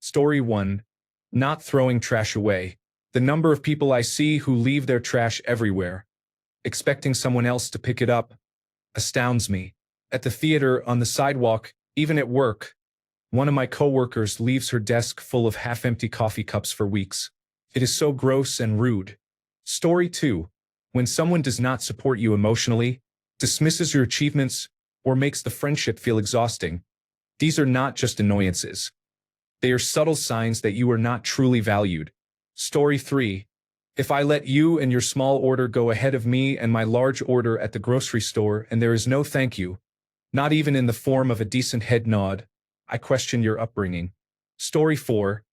Story 1. Not throwing trash away. The number of people I see who leave their trash everywhere, expecting someone else to pick it up, astounds me. At the theater, on the sidewalk, even at work, one of my coworkers leaves her desk full of half-empty coffee cups for weeks. It is so gross and rude. Story 2. When someone does not support you emotionally, dismisses your achievements, or makes the friendship feel exhausting, these are not just annoyances. They are subtle signs that you are not truly valued. Story 3. If I let you and your small order go ahead of me and my large order at the grocery store and there is no thank you, not even in the form of a decent head nod, I question your upbringing. Story 4.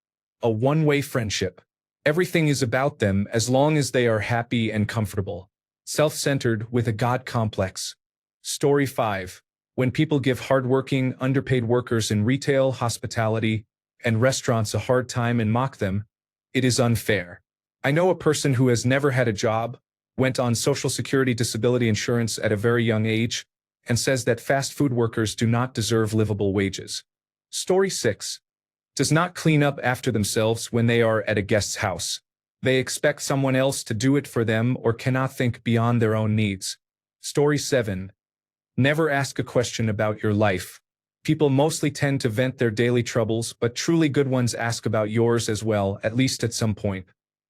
A one-way friendship. Everything is about them as long as they are happy and comfortable. Self-centered with a God complex. Story 5. When people give hardworking, underpaid workers in retail, hospitality, and restaurants a hard time and mock them, it is unfair. I know a person who has never had a job, went on Social Security disability insurance at a very young age, and says that fast food workers do not deserve livable wages. Story 6. Does not clean up after themselves when they are at a guest's house. They expect someone else to do it for them or cannot think beyond their own needs. Story 7. Never ask a question about your life. People mostly tend to vent their daily troubles, but truly good ones ask about yours as well, at least at some point.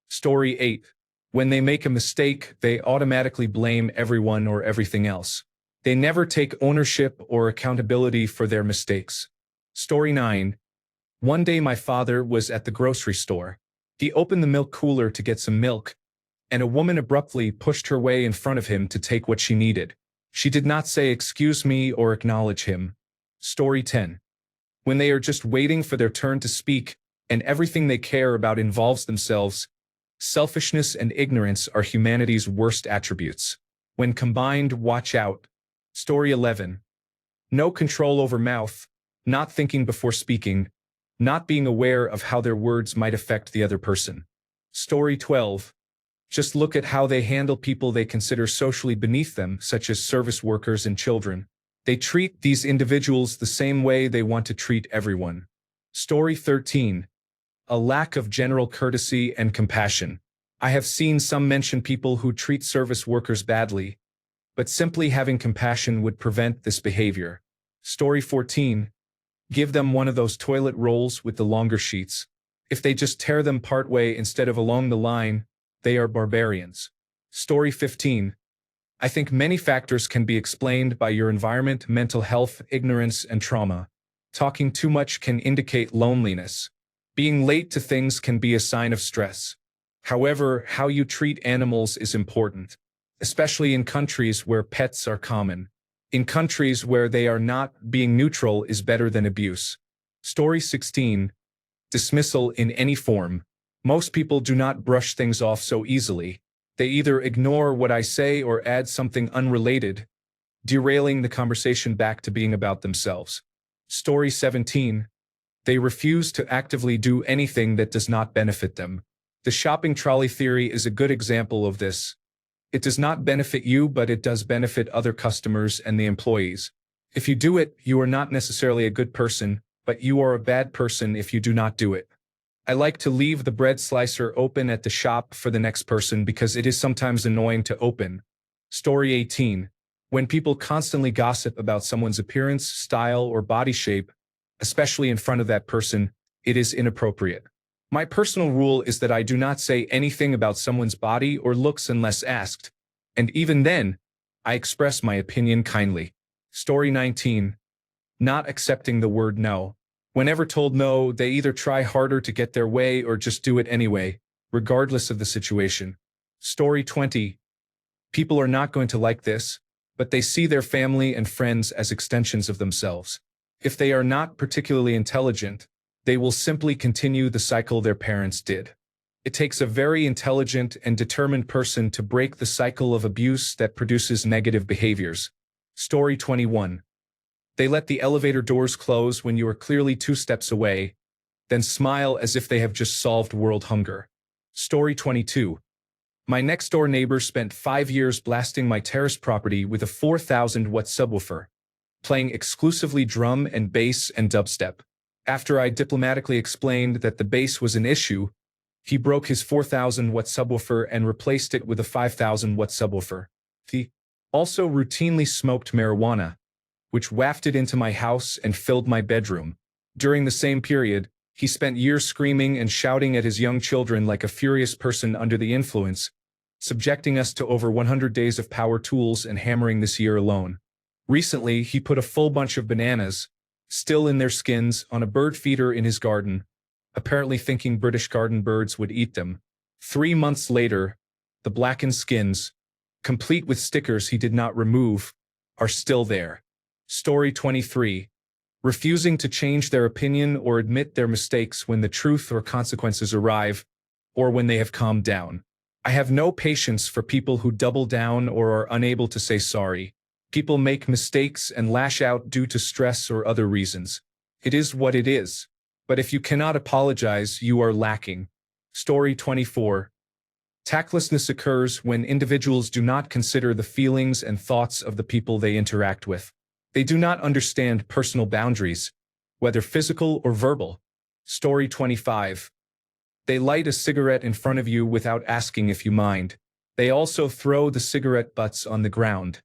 Story 8. When they make a mistake, they automatically blame everyone or everything else. They never take ownership or accountability for their mistakes. Story 9. One day my father was at the grocery store. He opened the milk cooler to get some milk, and a woman abruptly pushed her way in front of him to take what she needed. She did not say excuse me or acknowledge him. Story 10. When they are just waiting for their turn to speak, and everything they care about involves themselves, selfishness and ignorance are humanity's worst attributes. When combined, watch out. Story 11. No control over mouth, not thinking before speaking, not being aware of how their words might affect the other person. Story 12. Just look at how they handle people they consider socially beneath them, such as service workers and children. They treat these individuals the same way they want to treat everyone. Story 13. A lack of general courtesy and compassion. I have seen some mention people who treat service workers badly, but simply having compassion would prevent this behavior. Story 14. Give them one of those toilet rolls with the longer sheets. If they just tear them partway instead of along the line, they are barbarians. Story 15. I think many factors can be explained by your environment, mental health, ignorance, and trauma. Talking too much can indicate loneliness. Being late to things can be a sign of stress. However, how you treat animals is important, especially in countries where pets are common. In countries where they are not, being neutral is better than abuse. Story 16. Dismissal in any form. Most people do not brush things off so easily. They either ignore what I say or add something unrelated, derailing the conversation back to being about themselves. Story 17. They refuse to actively do anything that does not benefit them. The shopping trolley theory is a good example of this. It does not benefit you, but it does benefit other customers and the employees. If you do it, you are not necessarily a good person, but you are a bad person if you do not do it. I like to leave the bread slicer open at the shop for the next person because it is sometimes annoying to open. Story 18. When people constantly gossip about someone's appearance, style, or body shape, especially in front of that person, it is inappropriate. My personal rule is that I do not say anything about someone's body or looks unless asked, and even then, I express my opinion kindly. Story 19. Not accepting the word no. Whenever told no, they either try harder to get their way or just do it anyway, regardless of the situation. Story 20. People are not going to like this, but they see their family and friends as extensions of themselves. If they are not particularly intelligent, they will simply continue the cycle their parents did. It takes a very intelligent and determined person to break the cycle of abuse that produces negative behaviors. Story 21. They let the elevator doors close when you are clearly 2 steps away, then smile as if they have just solved world hunger. Story 22. My next-door neighbor spent 5 years blasting my terrace property with a 4,000-watt subwoofer, playing exclusively drum and bass and dubstep. After I diplomatically explained that the bass was an issue, he broke his 4,000-watt subwoofer and replaced it with a 5,000-watt subwoofer. He also routinely smoked marijuana, which wafted into my house and filled my bedroom. During the same period, he spent years screaming and shouting at his young children like a furious person under the influence, subjecting us to over 100 days of power tools and hammering this year alone. Recently, he put a full bunch of bananas, still in their skins, on a bird feeder in his garden, apparently thinking British garden birds would eat them. 3 months later, the blackened skins, complete with stickers he did not remove, are still there. Story 23. Refusing to change their opinion or admit their mistakes when the truth or consequences arrive, or when they have calmed down. I have no patience for people who double down or are unable to say sorry. People make mistakes and lash out due to stress or other reasons. It is what it is. But if you cannot apologize, you are lacking. Story 24. Tactlessness occurs when individuals do not consider the feelings and thoughts of the people they interact with. They do not understand personal boundaries, whether physical or verbal. Story 25. They light a cigarette in front of you without asking if you mind. They also throw the cigarette butts on the ground.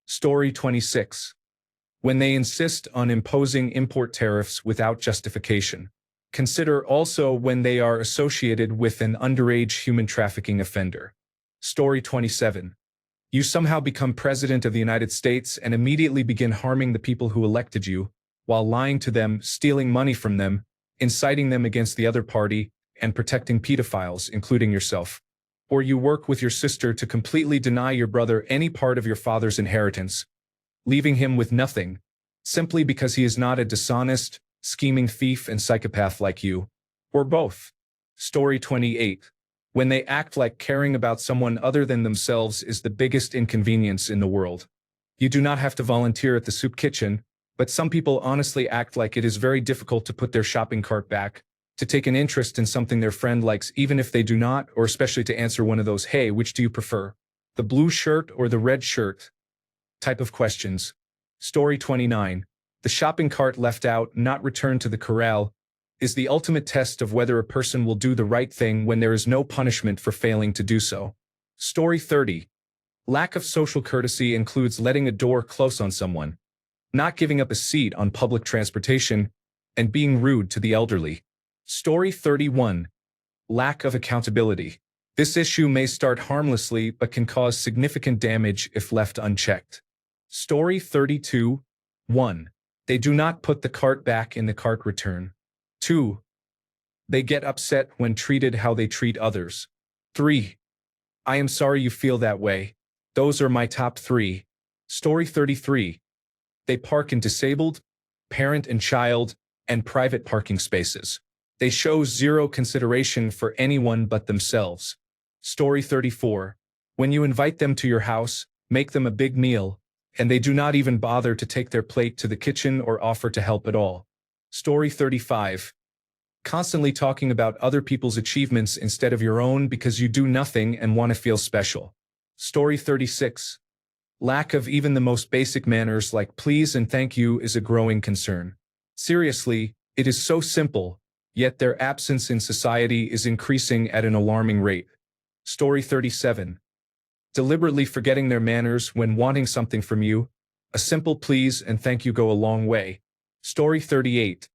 Story 26. When they insist on imposing import tariffs without justification. Consider also when they are associated with an underage human trafficking offender. Story 27. You somehow become president of the United States and immediately begin harming the people who elected you, while lying to them, stealing money from them, inciting them against the other party, and protecting pedophiles, including yourself. Or you work with your sister to completely deny your brother any part of your father's inheritance, leaving him with nothing, simply because he is not a dishonest, scheming thief and psychopath like you, or both. Story 28. When they act like caring about someone other than themselves is the biggest inconvenience in the world. You do not have to volunteer at the soup kitchen, but some people honestly act like it is very difficult to put their shopping cart back, to take an interest in something their friend likes even if they do not, or especially to answer one of those, "Hey, which do you prefer? The blue shirt or the red shirt?" type of questions. Story 29. The shopping cart left out, not returned to the corral, is the ultimate test of whether a person will do the right thing when there is no punishment for failing to do so. Story 30. Lack of social courtesy includes letting a door close on someone, not giving up a seat on public transportation, and being rude to the elderly. Story 31. Lack of accountability. This issue may start harmlessly but can cause significant damage if left unchecked. Story 32. 1. They do not put the cart back in the cart return. 2. They get upset when treated how they treat others. 3. I am sorry you feel that way. Those are my top 3. Story 33. They park in disabled, parent and child, and private parking spaces. They show zero consideration for anyone but themselves. Story 34. When you invite them to your house, make them a big meal, and they do not even bother to take their plate to the kitchen or offer to help at all. Story 35. Constantly talking about other people's achievements instead of your own because you do nothing and want to feel special. Story 36. Lack of even the most basic manners like please and thank you is a growing concern. Seriously, it is so simple, yet their absence in society is increasing at an alarming rate. Story 37. Deliberately forgetting their manners when wanting something from you. A simple please and thank you go a long way. Story 38.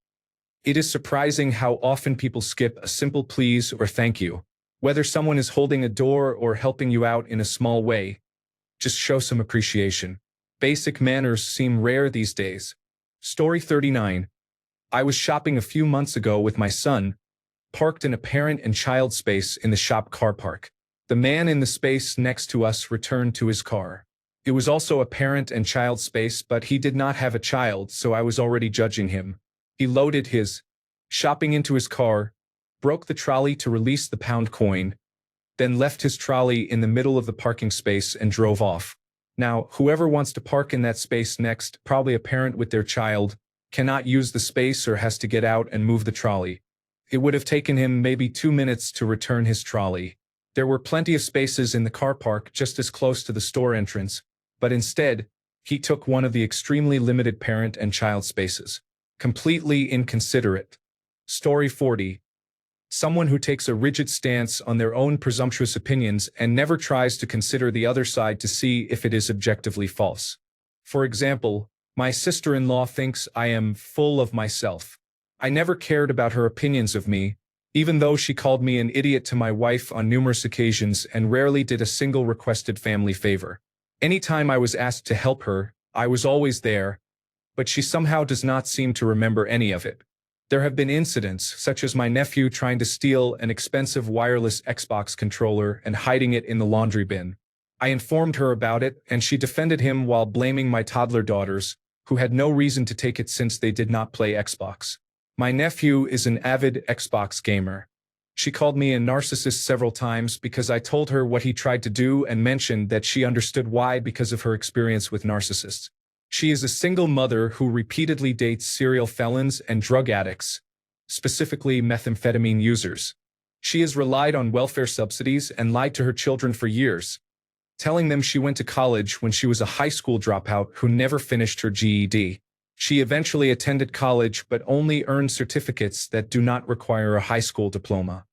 It is surprising how often people skip a simple please or thank you. Whether someone is holding a door or helping you out in a small way, just show some appreciation. Basic manners seem rare these days. Story 39. I was shopping a few months ago with my son, parked in a parent and child space in the shop car park. The man in the space next to us returned to his car. It was also a parent and child space, but he did not have a child, so I was already judging him. He loaded his shopping into his car, broke the trolley to release the pound coin, then left his trolley in the middle of the parking space and drove off. Now, whoever wants to park in that space next, probably a parent with their child, cannot use the space or has to get out and move the trolley. It would have taken him maybe 2 minutes to return his trolley. There were plenty of spaces in the car park just as close to the store entrance, but instead, he took one of the extremely limited parent and child spaces. Completely inconsiderate. Story 40. Someone who takes a rigid stance on their own presumptuous opinions and never tries to consider the other side to see if it is objectively false. For example, my sister-in-law thinks I am full of myself. I never cared about her opinions of me, even though she called me an idiot to my wife on numerous occasions and rarely did a single requested family favor. Anytime I was asked to help her, I was always there, but she somehow does not seem to remember any of it. There have been incidents, such as my nephew trying to steal an expensive wireless Xbox controller and hiding it in the laundry bin. I informed her about it, and she defended him while blaming my toddler daughters, who had no reason to take it since they did not play Xbox. My nephew is an avid Xbox gamer. She called me a narcissist several times because I told her what he tried to do and mentioned that she understood why because of her experience with narcissists. She is a single mother who repeatedly dates serial felons and drug addicts, specifically methamphetamine users. She has relied on welfare subsidies and lied to her children for years, telling them she went to college when she was a high school dropout who never finished her GED. She eventually attended college but only earned certificates that do not require a high school diploma.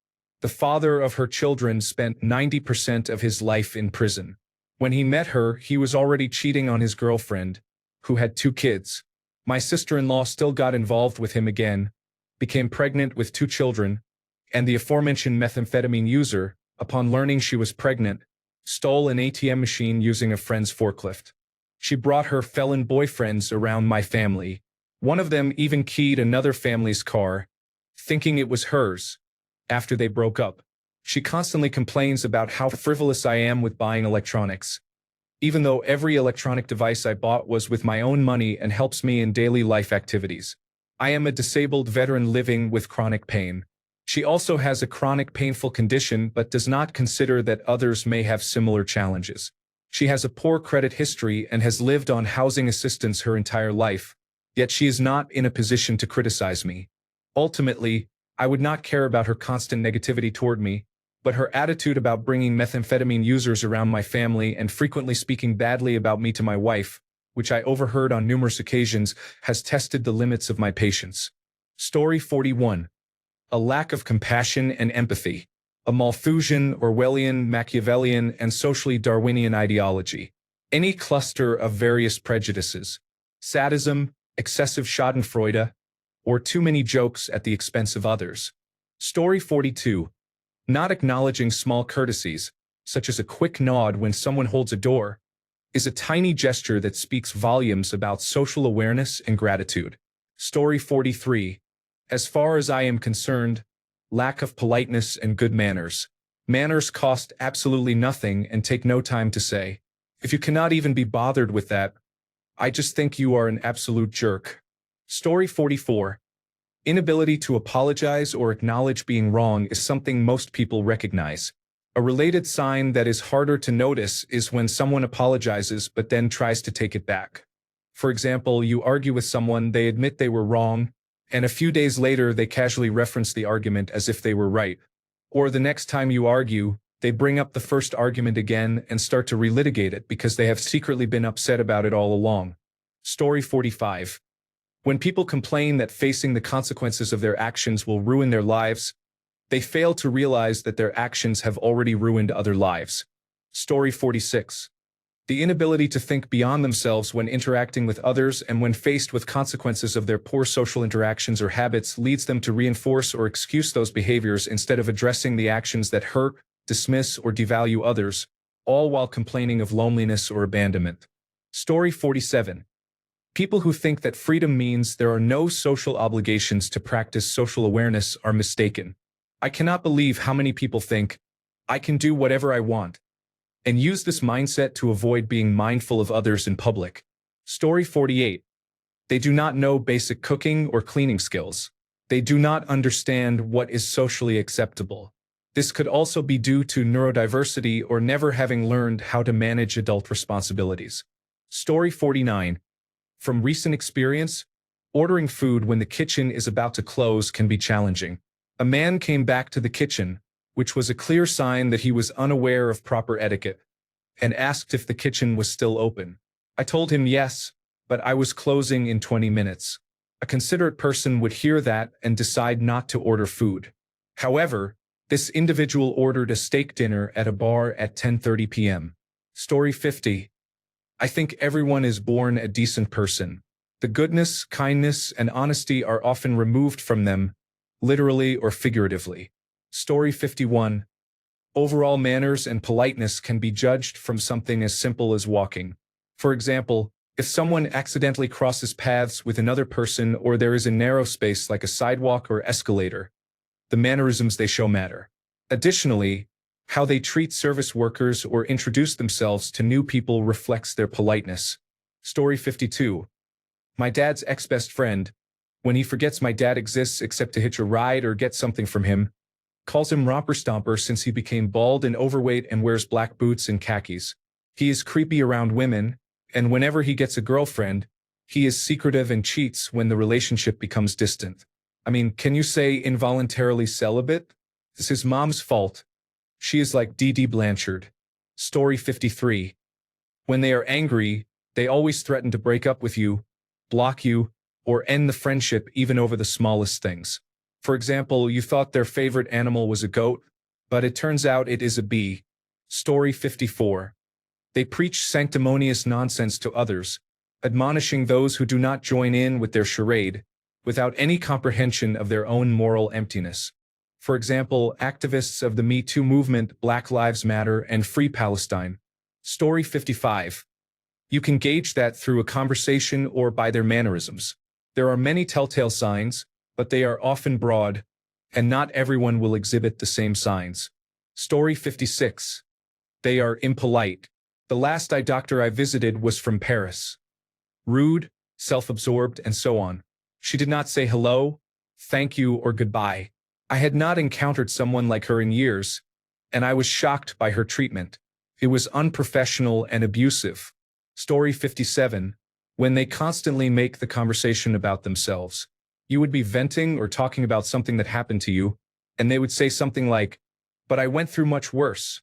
The father of her children spent 90% of his life in prison. When he met her, he was already cheating on his girlfriend, who had 2 kids. My sister-in-law still got involved with him again, became pregnant with 2 children, and the aforementioned methamphetamine user, upon learning she was pregnant, stole an ATM machine using a friend's forklift. She brought her felon boyfriends around my family. One of them even keyed another family's car, thinking it was hers, after they broke up. She constantly complains about how frivolous I am with buying electronics, even though every electronic device I bought was with my own money and helps me in daily life activities. I am a disabled veteran living with chronic pain. She also has a chronic painful condition but does not consider that others may have similar challenges. She has a poor credit history and has lived on housing assistance her entire life, yet she is not in a position to criticize me. Ultimately, I would not care about her constant negativity toward me, but her attitude about bringing methamphetamine users around my family and frequently speaking badly about me to my wife, which I overheard on numerous occasions, has tested the limits of my patience. Story 41. A lack of compassion and empathy. A Malthusian, Orwellian, Machiavellian, and socially Darwinian ideology. Any cluster of various prejudices. Sadism, excessive schadenfreude, or too many jokes at the expense of others. Story 42. Not acknowledging small courtesies, such as a quick nod when someone holds a door, is a tiny gesture that speaks volumes about social awareness and gratitude. Story 43. As far as I am concerned, lack of politeness and good manners. Manners cost absolutely nothing and take no time to say. If you cannot even be bothered with that, I just think you are an absolute jerk. Story 44. Inability to apologize or acknowledge being wrong is something most people recognize. A related sign that is harder to notice is when someone apologizes but then tries to take it back. For example, you argue with someone, they admit they were wrong, and a few days later they casually reference the argument as if they were right. Or the next time you argue, they bring up the first argument again and start to relitigate it because they have secretly been upset about it all along. Story 45. When people complain that facing the consequences of their actions will ruin their lives, they fail to realize that their actions have already ruined other lives. Story 46. The inability to think beyond themselves when interacting with others and when faced with consequences of their poor social interactions or habits leads them to reinforce or excuse those behaviors instead of addressing the actions that hurt, dismiss, or devalue others, all while complaining of loneliness or abandonment. Story 47. People who think that freedom means there are no social obligations to practice social awareness are mistaken. I cannot believe how many people think, I can do whatever I want, and use this mindset to avoid being mindful of others in public. Story 48. They do not know basic cooking or cleaning skills. They do not understand what is socially acceptable. This could also be due to neurodiversity or never having learned how to manage adult responsibilities. Story 49. From recent experience, ordering food when the kitchen is about to close can be challenging. A man came back to the kitchen, which was a clear sign that he was unaware of proper etiquette, and asked if the kitchen was still open. I told him yes, but I was closing in 20 minutes. A considerate person would hear that and decide not to order food. However, this individual ordered a steak dinner at a bar at 10:30 p.m. Story 50. I think everyone is born a decent person. The goodness, kindness, and honesty are often removed from them, literally or figuratively. Story 51. Overall manners and politeness can be judged from something as simple as walking. For example, if someone accidentally crosses paths with another person or there is a narrow space like a sidewalk or escalator, the mannerisms they show matter. Additionally, how they treat service workers or introduce themselves to new people reflects their politeness. Story 52. My dad's ex-best friend, when he forgets my dad exists except to hitch a ride or get something from him, calls him Romper Stomper since he became bald and overweight and wears black boots and khakis. He is creepy around women, and whenever he gets a girlfriend, he is secretive and cheats when the relationship becomes distant. I mean, can you say involuntarily celibate? It's his mom's fault. She is like Dee Dee Blanchard. Story 53. When they are angry, they always threaten to break up with you, block you, or end the friendship even over the smallest things. For example, you thought their favorite animal was a goat, but it turns out it is a bee. Story 54. They preach sanctimonious nonsense to others, admonishing those who do not join in with their charade, without any comprehension of their own moral emptiness. For example, activists of the Me Too movement, Black Lives Matter, and Free Palestine. Story 55. You can gauge that through a conversation or by their mannerisms. There are many telltale signs, but they are often broad, and not everyone will exhibit the same signs. Story 56. They are impolite. The last eye doctor I visited was from Paris. Rude, self-absorbed, and so on. She did not say hello, thank you, or goodbye. I had not encountered someone like her in years, and I was shocked by her treatment. It was unprofessional and abusive. Story 57. When they constantly make the conversation about themselves. You would be venting or talking about something that happened to you, and they would say something like, but I went through much worse.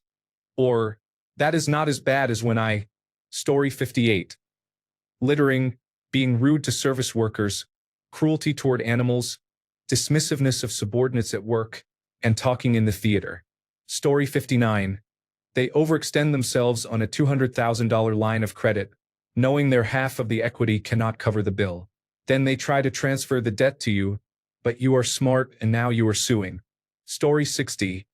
Or, that is not as bad as when I. Story 58. Littering, being rude to service workers, cruelty toward animals, dismissiveness of subordinates at work, and talking in the theater. Story 59. They overextend themselves on a $200,000 line of credit, knowing their half of the equity cannot cover the bill. Then they try to transfer the debt to you, but you are smart and now you are suing. Story 60.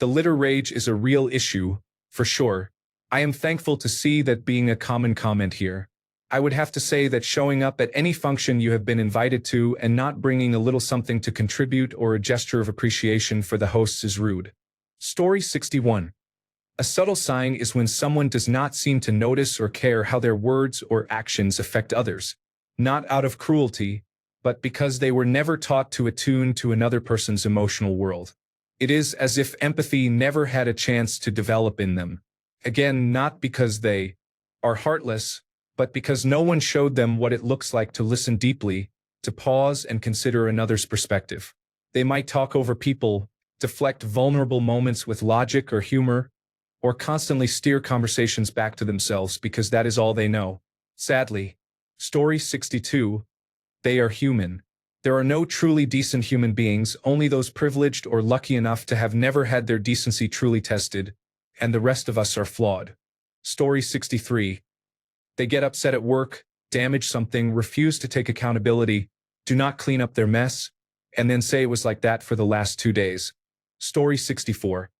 The litter rage is a real issue, for sure. I am thankful to see that being a common comment here. I would have to say that showing up at any function you have been invited to and not bringing a little something to contribute or a gesture of appreciation for the hosts is rude. Story 61. A subtle sign is when someone does not seem to notice or care how their words or actions affect others. Not out of cruelty, but because they were never taught to attune to another person's emotional world. It is as if empathy never had a chance to develop in them. Again, not because they are heartless, but because no one showed them what it looks like to listen deeply, to pause and consider another's perspective. They might talk over people, deflect vulnerable moments with logic or humor, or constantly steer conversations back to themselves because that is all they know. Sadly. Story 62. They are human. There are no truly decent human beings, only those privileged or lucky enough to have never had their decency truly tested, and the rest of us are flawed. Story 63. They get upset at work, damage something, refuse to take accountability, do not clean up their mess, and then say it was like that for the last 2 days. Story 64.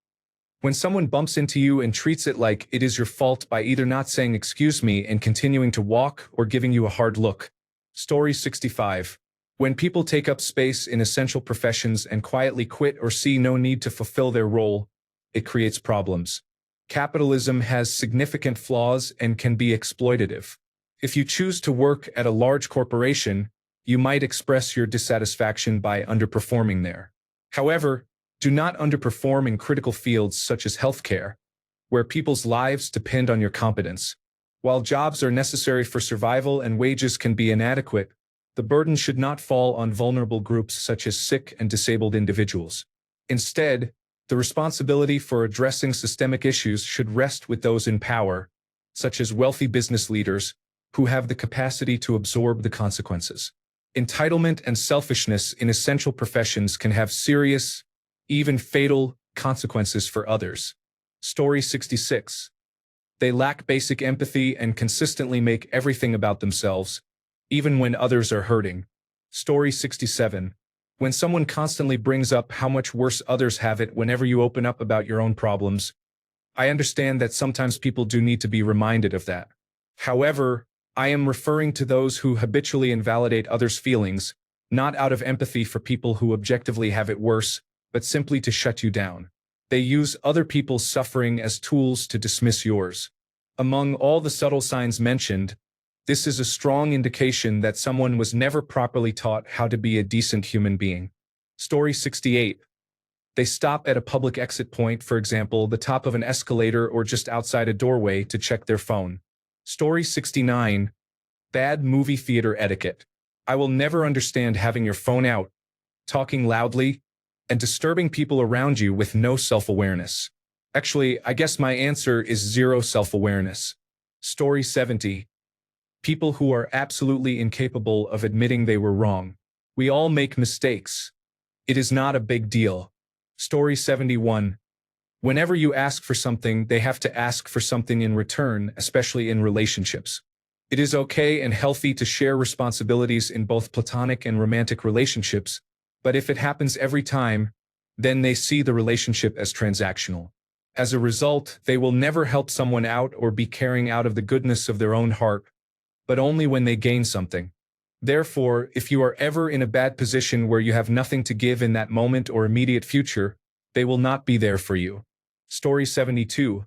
When someone bumps into you and treats it like it is your fault by either not saying excuse me and continuing to walk or giving you a hard look. Story 65. When people take up space in essential professions and quietly quit or see no need to fulfill their role, it creates problems. Capitalism has significant flaws and can be exploitative. If you choose to work at a large corporation, you might express your dissatisfaction by underperforming there. However, do not underperform in critical fields such as healthcare, where people's lives depend on your competence. While jobs are necessary for survival and wages can be inadequate, the burden should not fall on vulnerable groups such as sick and disabled individuals. Instead, the responsibility for addressing systemic issues should rest with those in power, such as wealthy business leaders, who have the capacity to absorb the consequences. Entitlement and selfishness in essential professions can have serious, even fatal, consequences for others. Story 66. They lack basic empathy and consistently make everything about themselves, even when others are hurting. Story 67. When someone constantly brings up how much worse others have it whenever you open up about your own problems, I understand that sometimes people do need to be reminded of that. However, I am referring to those who habitually invalidate others' feelings, not out of empathy for people who objectively have it worse, but simply to shut you down. They use other people's suffering as tools to dismiss yours. Among all the subtle signs mentioned, this is a strong indication that someone was never properly taught how to be a decent human being. Story 68. They stop at a public exit point, for example, the top of an escalator or just outside a doorway to check their phone. Story 69. Bad movie theater etiquette. I will never understand having your phone out, talking loudly, and disturbing people around you with no self-awareness. Actually, I guess my answer is zero self-awareness. Story 70. People who are absolutely incapable of admitting they were wrong. We all make mistakes. It is not a big deal. Story 71. Whenever you ask for something, they have to ask for something in return, especially in relationships. It is okay and healthy to share responsibilities in both platonic and romantic relationships, but if it happens every time, then they see the relationship as transactional. As a result, they will never help someone out or be caring out of the goodness of their own heart, but only when they gain something. Therefore, if you are ever in a bad position where you have nothing to give in that moment or immediate future, they will not be there for you. Story 72.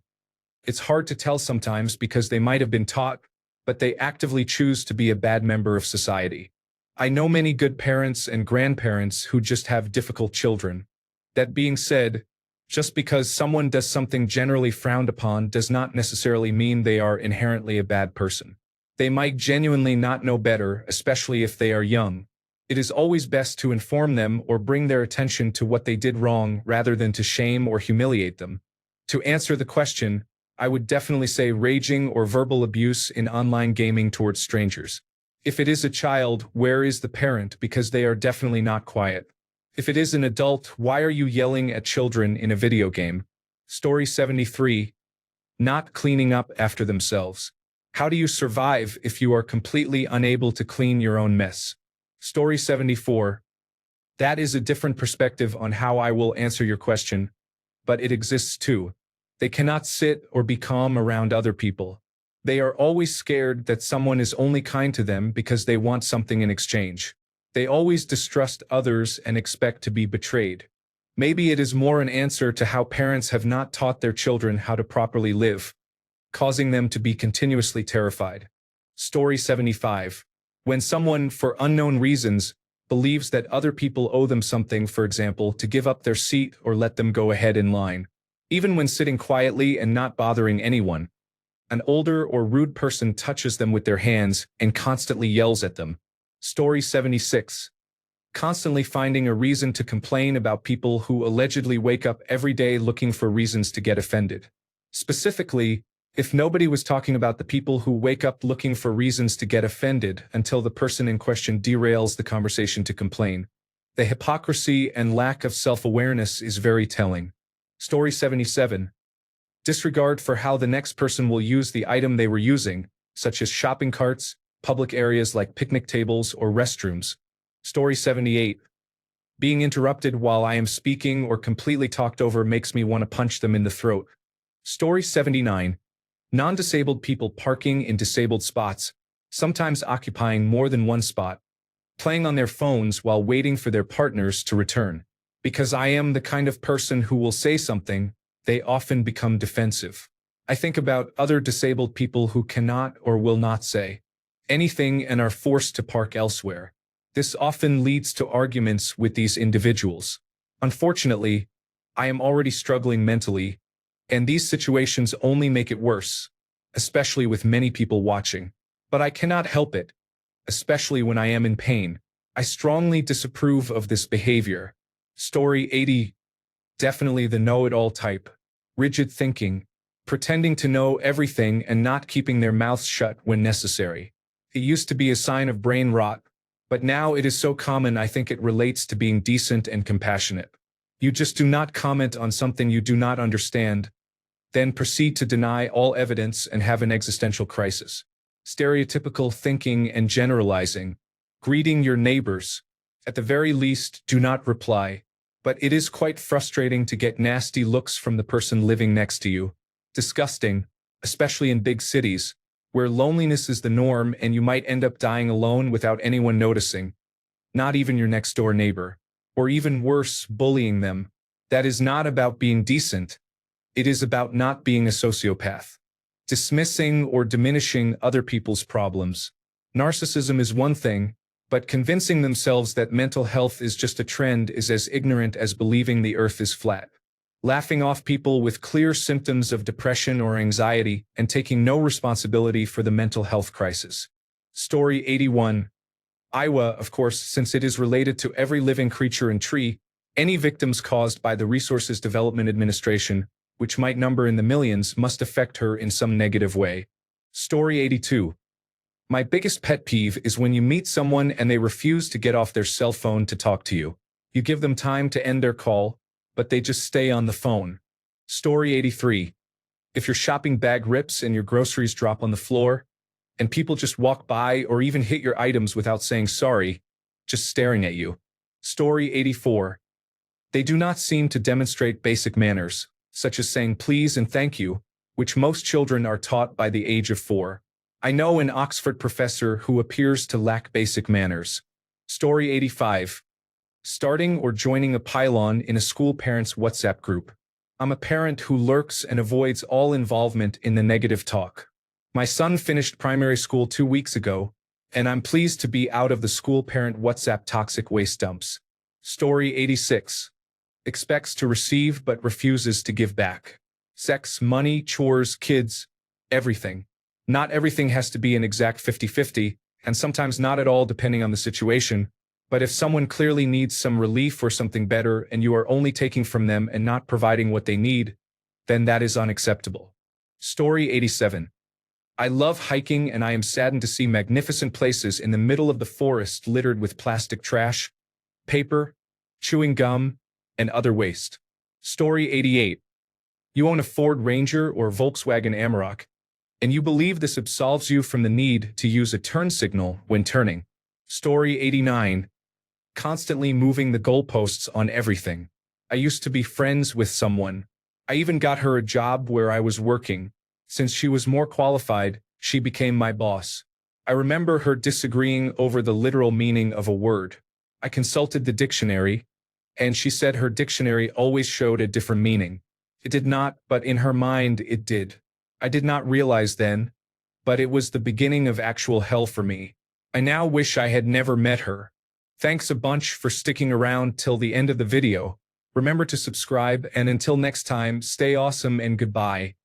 It's hard to tell sometimes because they might have been taught, but they actively choose to be a bad member of society. I know many good parents and grandparents who just have difficult children. That being said, just because someone does something generally frowned upon does not necessarily mean they are inherently a bad person. They might genuinely not know better, especially if they are young. It is always best to inform them or bring their attention to what they did wrong rather than to shame or humiliate them. To answer the question, I would definitely say raging or verbal abuse in online gaming towards strangers. If it is a child, where is the parent, because they are definitely not quiet. If it is an adult, why are you yelling at children in a video game? Story 73. Not cleaning up after themselves. How do you survive if you are completely unable to clean your own mess? Story 74. That is a different perspective on how I will answer your question, but it exists too. They cannot sit or be calm around other people. They are always scared that someone is only kind to them because they want something in exchange. They always distrust others and expect to be betrayed. Maybe it is more an answer to how parents have not taught their children how to properly live, causing them to be continuously terrified. Story 75. When someone, for unknown reasons, believes that other people owe them something, for example, to give up their seat or let them go ahead in line. Even when sitting quietly and not bothering anyone, an older or rude person touches them with their hands and constantly yells at them. Story 76. Constantly finding a reason to complain about people who allegedly wake up every day looking for reasons to get offended. Specifically, if nobody was talking about the people who wake up looking for reasons to get offended until the person in question derails the conversation to complain. The hypocrisy and lack of self-awareness is very telling. Story 77. Disregard for how the next person will use the item they were using, such as shopping carts, public areas like picnic tables or restrooms. Story 78. Being interrupted while I am speaking or completely talked over makes me want to punch them in the throat. Story 79. Non-disabled people parking in disabled spots, sometimes occupying more than one spot, playing on their phones while waiting for their partners to return. Because I am the kind of person who will say something, they often become defensive. I think about other disabled people who cannot or will not say anything and are forced to park elsewhere. This often leads to arguments with these individuals. Unfortunately, I am already struggling mentally, and these situations only make it worse, especially with many people watching. But I cannot help it, especially when I am in pain. I strongly disapprove of this behavior. Story 80. Definitely the know-it-all type. Rigid thinking, pretending to know everything and not keeping their mouths shut when necessary. It used to be a sign of brain rot, But now it is so common I think it relates to being decent and compassionate. You just do not comment on something you do not understand, then proceed to deny all evidence and have an existential crisis. Stereotypical thinking and generalizing. Greeting your neighbors. At the very least, do not reply. But it is quite frustrating to get nasty looks from the person living next to you. Disgusting, especially in big cities, where loneliness is the norm and you might end up dying alone without anyone noticing. Not even your next-door neighbor. Or even worse, bullying them. That is not about being decent. It is about not being a sociopath. Dismissing or diminishing other people's problems. Narcissism is one thing, but convincing themselves that mental health is just a trend is as ignorant as believing the earth is flat. Laughing off people with clear symptoms of depression or anxiety and taking no responsibility for the mental health crisis. Story 81. Iowa, of course, since it is related to every living creature and tree, any victims caused by the Resources Development Administration, which might number in the millions, must affect her in some negative way. Story 82. My biggest pet peeve is when you meet someone and they refuse to get off their cell phone to talk to you. You give them time to end their call, but they just stay on the phone. Story 83. If your shopping bag rips and your groceries drop on the floor, and people just walk by or even hit your items without saying sorry, just staring at you. Story 84. They do not seem to demonstrate basic manners, such as saying please and thank you, which most children are taught by the age of 4. I know an Oxford professor who appears to lack basic manners. Story 85. Starting or joining a pylon in a school parents' WhatsApp group. I'm a parent who lurks and avoids all involvement in the negative talk. My son finished primary school 2 weeks ago, and I'm pleased to be out of the school parent WhatsApp toxic waste dumps. Story 86. Expects to receive but refuses to give back. Sex, money, chores, kids, everything. Not everything has to be an exact 50-50, and sometimes not at all depending on the situation. But if someone clearly needs some relief or something better and you are only taking from them and not providing what they need, then that is unacceptable. Story 87. I love hiking and I am saddened to see magnificent places in the middle of the forest littered with plastic trash, paper, chewing gum, and other waste. Story 88. You own a Ford Ranger or Volkswagen Amarok, and you believe this absolves you from the need to use a turn signal when turning. Story 89. Constantly moving the goalposts on everything. I used to be friends with someone. I even got her a job where I was working. Since she was more qualified, she became my boss. I remember her disagreeing over the literal meaning of a word. I consulted the dictionary, and she said her dictionary always showed a different meaning. It did not, but in her mind it did. I did not realize then, but it was the beginning of actual hell for me. I now wish I had never met her. Thanks a bunch for sticking around till the end of the video. Remember to subscribe, and until next time, stay awesome and goodbye.